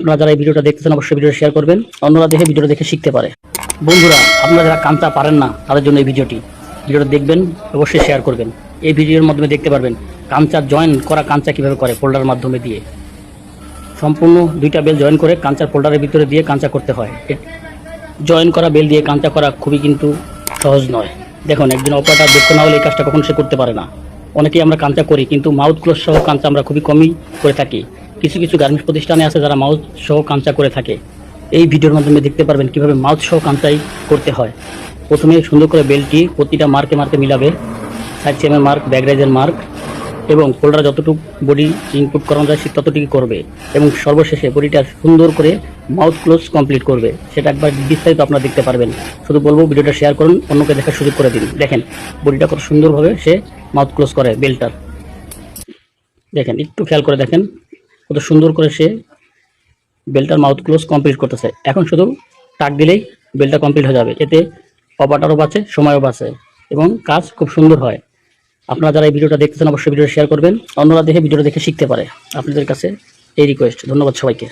আপনারা যারা এই ভিডিওটা দেখতেছেন অবশ্যই ভিডিওটা শেয়ার করবেন, অন্যরা দেখে ভিডিওটা দেখে শিখতে পারে। বন্ধুরা, আপনারা যারা কাঁচা পারেন না তাদের জন্য এই ভিডিওটা দেখবেন, অবশ্যই শেয়ার করবেন। এই ভিডিওর মাধ্যমে দেখতে পারবেন কাঁচা জয়েন করা কাঁচা কীভাবে করে ফোল্ডারের মাধ্যমে দিয়ে। সম্পূর্ণ দুইটা বেল জয়েন করে কাঁচার ফোল্ডারের ভিতরে দিয়ে কাঁচা করতে হয়। জয়েন করা বেল দিয়ে কাঁচা করা খুবই কিন্তু সহজ নয়। দেখুন, একজন অপারেটর দক্ষ না হলে এই কাজটা কখনো সে করতে পারে না। অনেকেই আমরা কাঁচা করি, কিন্তু মাউথ ক্লোজ সহ কাঁচা আমরা খুবই কমই করে থাকি। কিছু কিছু গার্মেন্টস প্রতিষ্ঠানে আছে যারা মাউথ সহ কাঁচা করে থাকে। এই ভিডিওর মাধ্যমে দেখতে পারবেন কীভাবে মাউথ সহ কাঁচাই করতে হয়। প্রথমে সুন্দর করে বেলটি প্রতিটা মার্কে মার্কে মিলাবে, সাইড চেমের মার্ক, ব্যাকরাইজের মার্ক এবং ফোল্ডার যতটুকু বডি ইনপুট করানো যায় সে ততটুকুই করবে এবং সর্বশেষে বডিটা সুন্দর করে মাউথ ক্লোজ কমপ্লিট করবে। সেটা একবার বিস্তারিত আপনারা দেখতে পারবেন। শুধু বলবো ভিডিওটা শেয়ার করুন, অন্যকে দেখার সুযোগ করে দিন। দেখেন বডিটা কত সুন্দরভাবে সে মাউথ ক্লোজ করে বেলটার। দেখেন, একটু খেয়াল করে দেখেন কত সুন্দর করে সে বেলটার মাউথ ক্লোজ কমপ্লিট করতেছে। এখন শুধু টাক দিলেই বেলটা কমপ্লিট হয়ে যাবে। এতে অপারেটরও বাঁচে, সময়ও বাঁচে এবং কাজ খুব সুন্দর হয়। আপনারা যারা এই ভিডিওটা দেখতেছেন অবশ্যই ভিডিওটা শেয়ার করবেন, অন্যরা দেখে ভিডিওটা দেখে শিখতে পারে। আপনাদের কাছে এই রিকোয়েস্ট। ধন্যবাদ সবাইকে।